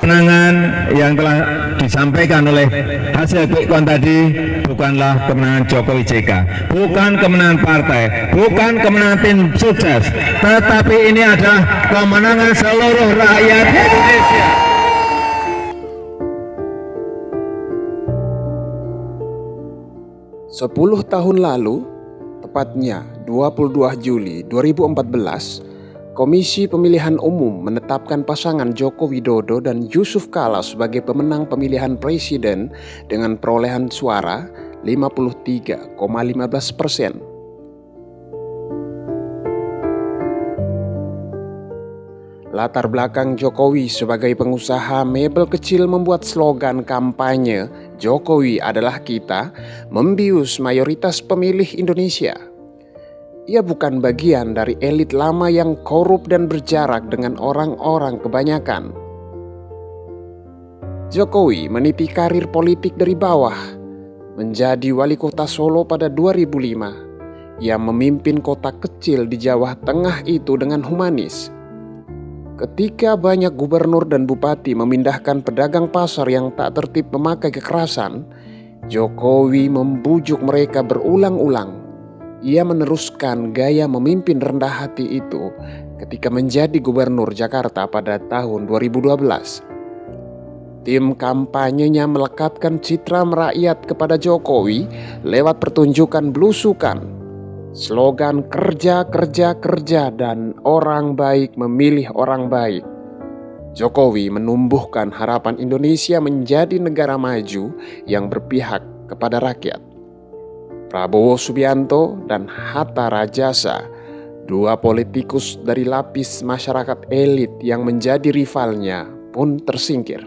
Kemenangan yang telah disampaikan oleh hasil quick count tadi bukanlah kemenangan Jokowi JK, bukan kemenangan partai, bukan kemenangan tim sukses, tetapi ini adalah kemenangan seluruh rakyat Indonesia. Sepuluh tahun lalu, tepatnya 22 Juli 2014, Komisi Pemilihan Umum menetapkan pasangan Joko Widodo dan Yusuf Kala sebagai pemenang pemilihan presiden dengan perolehan suara 53,15%. Latar belakang Jokowi sebagai pengusaha mebel kecil membuat slogan kampanye "Jokowi adalah kita" membius mayoritas pemilih Indonesia. Ia bukan bagian dari elit lama yang korup dan berjarak dengan orang-orang kebanyakan. Jokowi meniti karir politik dari bawah. Menjadi wali kota Solo pada 2005, ia memimpin kota kecil di Jawa Tengah itu dengan humanis. Ketika banyak gubernur dan bupati memindahkan pedagang pasar yang tak tertib memakai kekerasan, Jokowi membujuk mereka berulang-ulang. Ia meneruskan gaya memimpin rendah hati itu ketika menjadi gubernur Jakarta pada tahun 2012. Tim kampanyenya melekatkan citra merakyat kepada Jokowi lewat pertunjukan belusukan, slogan kerja, kerja, kerja, dan orang baik memilih orang baik. Jokowi menumbuhkan harapan Indonesia menjadi negara maju yang berpihak kepada rakyat. Prabowo Subianto dan Hatta Rajasa, dua politikus dari lapis masyarakat elit yang menjadi rivalnya, pun tersingkir.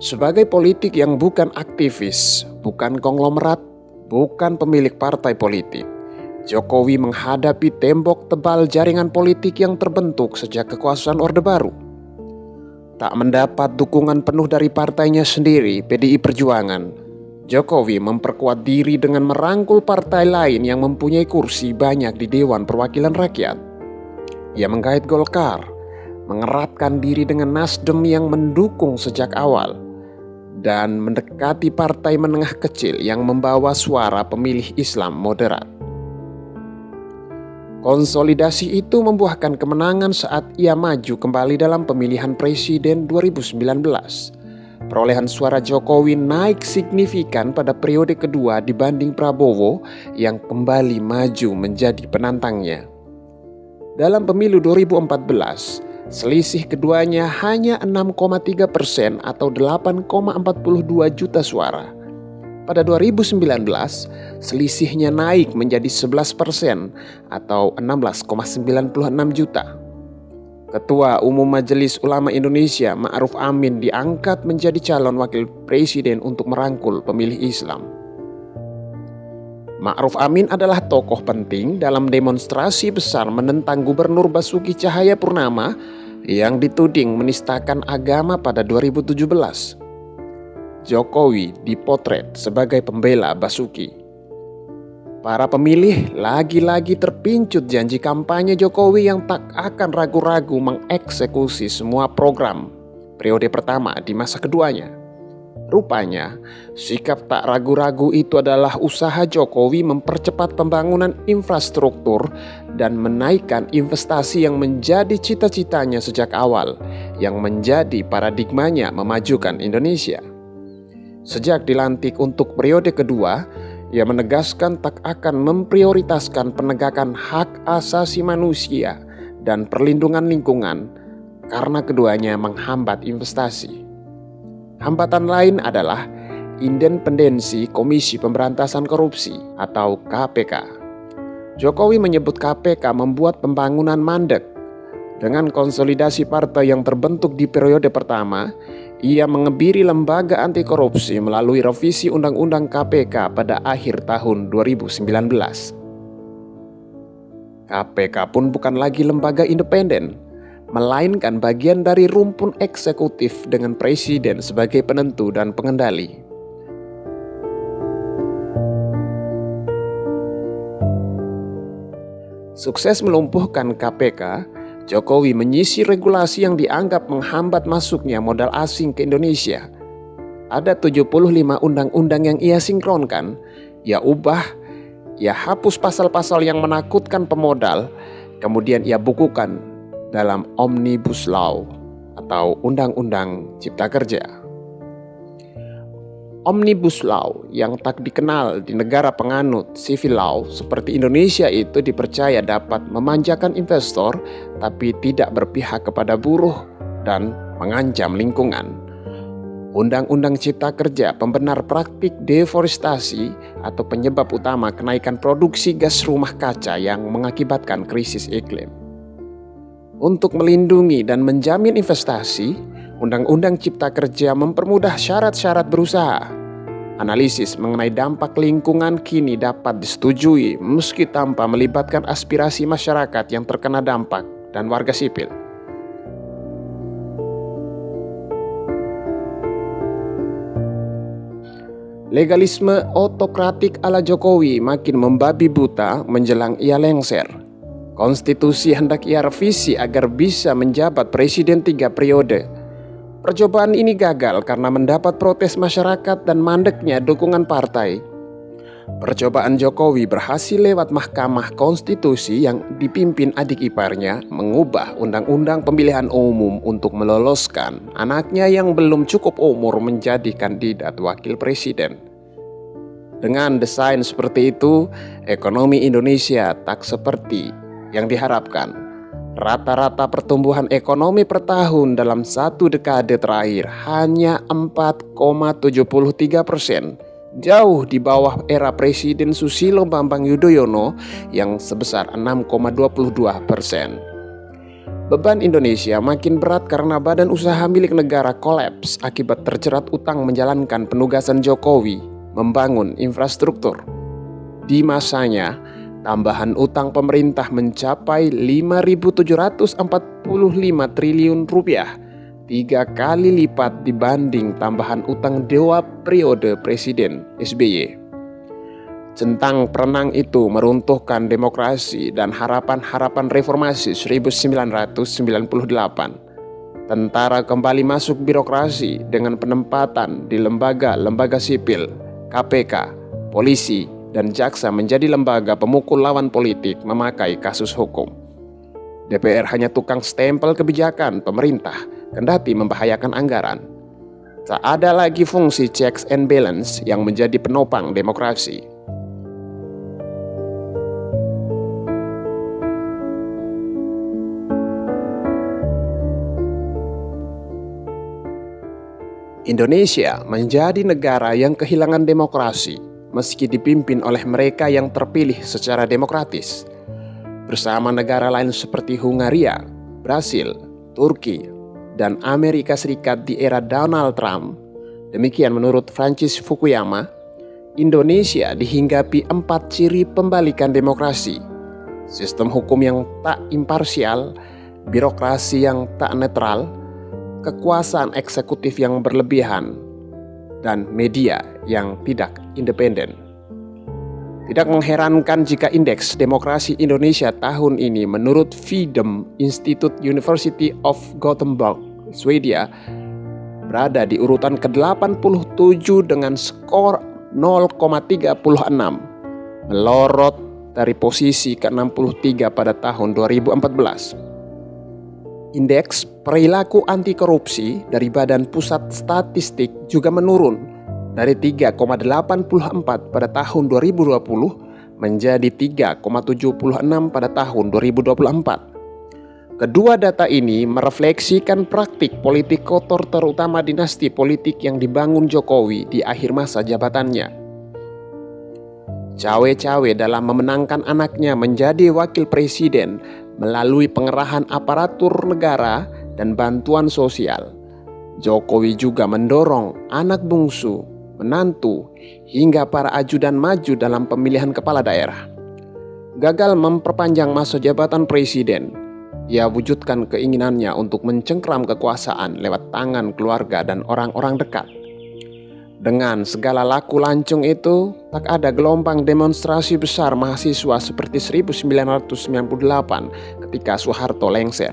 Sebagai politik yang bukan aktivis, bukan konglomerat, bukan pemilik partai politik, Jokowi menghadapi tembok tebal jaringan politik yang terbentuk sejak kekuasaan Orde Baru. Tak mendapat dukungan penuh dari partainya sendiri, PDI Perjuangan, Jokowi memperkuat diri dengan merangkul partai lain yang mempunyai kursi banyak di Dewan Perwakilan Rakyat. Ia menggait Golkar, mengeratkan diri dengan Nasdem yang mendukung sejak awal, dan mendekati partai menengah kecil yang membawa suara pemilih Islam moderat. Konsolidasi itu membuahkan kemenangan saat ia maju kembali dalam pemilihan presiden 2019. Perolehan suara Jokowi naik signifikan pada periode kedua dibanding Prabowo yang kembali maju menjadi penantangnya. Dalam pemilu 2014, selisih keduanya hanya 6,3% atau 8,42 juta suara. Pada 2019, selisihnya naik menjadi 11% atau 16,96 juta. Ketua Umum Majelis Ulama Indonesia Ma'ruf Amin diangkat menjadi calon wakil presiden untuk merangkul pemilih Islam. Ma'ruf Amin adalah tokoh penting dalam demonstrasi besar menentang Gubernur Basuki Cahayapurnama yang dituding menistakan agama pada 2017. Jokowi dipotret sebagai pembela Basuki. Para pemilih lagi-lagi terpincut janji kampanye Jokowi yang tak akan ragu-ragu mengeksekusi semua program periode pertama di masa keduanya. Rupanya, sikap tak ragu-ragu itu adalah usaha Jokowi mempercepat pembangunan infrastruktur dan menaikkan investasi yang menjadi cita-citanya sejak awal, yang menjadi paradigmanya memajukan Indonesia. Sejak dilantik untuk periode kedua, ia menegaskan tak akan memprioritaskan penegakan hak asasi manusia dan perlindungan lingkungan karena keduanya menghambat investasi. Hambatan lain adalah independensi Komisi Pemberantasan Korupsi atau KPK. Jokowi menyebut KPK membuat pembangunan mandek. Dengan konsolidasi partai yang terbentuk di periode pertama, ia mengebiri lembaga anti korupsi melalui revisi Undang-Undang KPK pada akhir tahun 2019. KPK pun bukan lagi lembaga independen, melainkan bagian dari rumpun eksekutif dengan presiden sebagai penentu dan pengendali. Sukses melumpuhkan KPK, Jokowi menyisir regulasi yang dianggap menghambat masuknya modal asing ke Indonesia. Ada 75 undang-undang yang ia sinkronkan, ia ubah, ia hapus pasal-pasal yang menakutkan pemodal, kemudian ia bukukan dalam Omnibus Law atau Undang-Undang Cipta Kerja. Omnibus Law yang tak dikenal di negara penganut civil law seperti Indonesia itu dipercaya dapat memanjakan investor tapi tidak berpihak kepada buruh dan mengancam lingkungan. Undang-Undang Cipta Kerja pembenar praktik deforestasi atau penyebab utama kenaikan produksi gas rumah kaca yang mengakibatkan krisis iklim. Untuk melindungi dan menjamin investasi, Undang-Undang Cipta Kerja mempermudah syarat-syarat berusaha. Analisis mengenai dampak lingkungan kini dapat disetujui meski tanpa melibatkan aspirasi masyarakat yang terkena dampak dan warga sipil. Legalisme otokratik ala Jokowi makin membabi buta menjelang ia lengser. Konstitusi hendak ia revisi agar bisa menjabat presiden 3 periode. Percobaan ini gagal karena mendapat protes masyarakat dan mandeknya dukungan partai. Percobaan Jokowi berhasil lewat Mahkamah Konstitusi yang dipimpin adik iparnya mengubah Undang-Undang Pemilihan Umum untuk meloloskan anaknya yang belum cukup umur menjadi kandidat wakil presiden. Dengan desain seperti itu, ekonomi Indonesia tak seperti yang diharapkan. Rata-rata pertumbuhan ekonomi per tahun dalam 1 dekade terakhir hanya 4,73%, jauh di bawah era Presiden Susilo Bambang Yudhoyono yang sebesar 6,22%. Beban Indonesia makin berat karena badan usaha milik negara kolaps akibat terjerat utang menjalankan penugasan Jokowi membangun infrastruktur. Di masanya, tambahan utang pemerintah mencapai 5.745 triliun rupiah, 3 kali lipat dibanding tambahan utang 2 periode Presiden SBY. Centang perenang itu meruntuhkan demokrasi dan harapan-harapan reformasi 1998. Tentara kembali masuk birokrasi dengan penempatan di lembaga-lembaga sipil, KPK, polisi, dan jaksa menjadi lembaga pemukul lawan politik memakai kasus hukum. DPR hanya tukang stempel kebijakan pemerintah, kendati membahayakan anggaran. Tak ada lagi fungsi checks and balance yang menjadi penopang demokrasi. Indonesia menjadi negara yang kehilangan demokrasi meski dipimpin oleh mereka yang terpilih secara demokratis. Bersama negara lain seperti Hungaria, Brasil, Turki, dan Amerika Serikat di era Donald Trump, demikian menurut Francis Fukuyama, Indonesia dihinggapi 4 ciri pembalikan demokrasi: sistem hukum yang tak imparsial, birokrasi yang tak netral, kekuasaan eksekutif yang berlebihan, dan media yang tidak independen. Tidak mengherankan jika indeks demokrasi Indonesia tahun ini menurut Freedom Institute University of Gothenburg, Swedia, berada di urutan ke-87 dengan skor 0,36, melorot dari posisi ke-63 pada tahun 2014. Indeks perilaku anti korupsi dari Badan Pusat Statistik juga menurun dari 3,84 pada tahun 2020 menjadi 3,76 pada tahun 2024. Kedua data ini merefleksikan praktik politik kotor terutama dinasti politik yang dibangun Jokowi di akhir masa jabatannya. Cawe-cawe dalam memenangkan anaknya menjadi wakil presiden melalui pengerahan aparatur negara dan bantuan sosial. Jokowi juga mendorong anak bungsu, menantu, hingga para ajudan maju dalam pemilihan kepala daerah. Gagal memperpanjang masa jabatan presiden, ia wujudkan keinginannya untuk mencengkram kekuasaan lewat tangan keluarga dan orang-orang dekat. Dengan segala laku lancung itu, tak ada gelombang demonstrasi besar mahasiswa seperti 1998 ketika Soeharto lengser.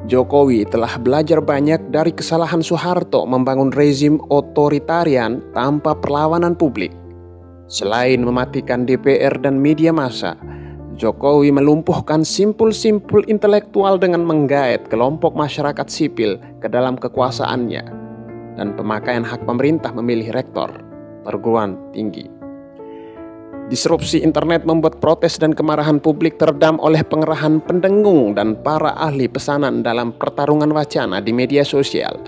Jokowi telah belajar banyak dari kesalahan Soeharto membangun rezim otoritarian tanpa perlawanan publik. Selain mematikan DPR dan media massa, Jokowi melumpuhkan simpul-simpul intelektual dengan menggait kelompok masyarakat sipil ke dalam kekuasaannya dan pemakaian hak pemerintah memilih rektor perguruan tinggi. Disrupsi internet membuat protes dan kemarahan publik teredam oleh pengerahan pendengung dan para ahli pesanan dalam pertarungan wacana di media sosial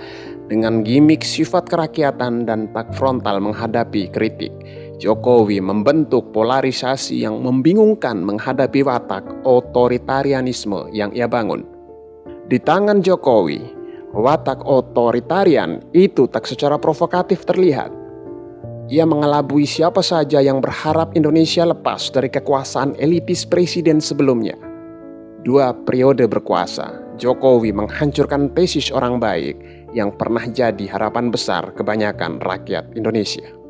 dengan gimmick sifat kerakyatan dan tak frontal menghadapi kritik. Jokowi membentuk polarisasi yang membingungkan menghadapi watak otoritarianisme yang ia bangun. Di tangan Jokowi, watak otoritarian itu tak secara provokatif terlihat. Ia mengelabui siapa saja yang berharap Indonesia lepas dari kekuasaan elitis presiden sebelumnya. 2 periode berkuasa, Jokowi menghancurkan tesis orang baik yang pernah jadi harapan besar kebanyakan rakyat Indonesia.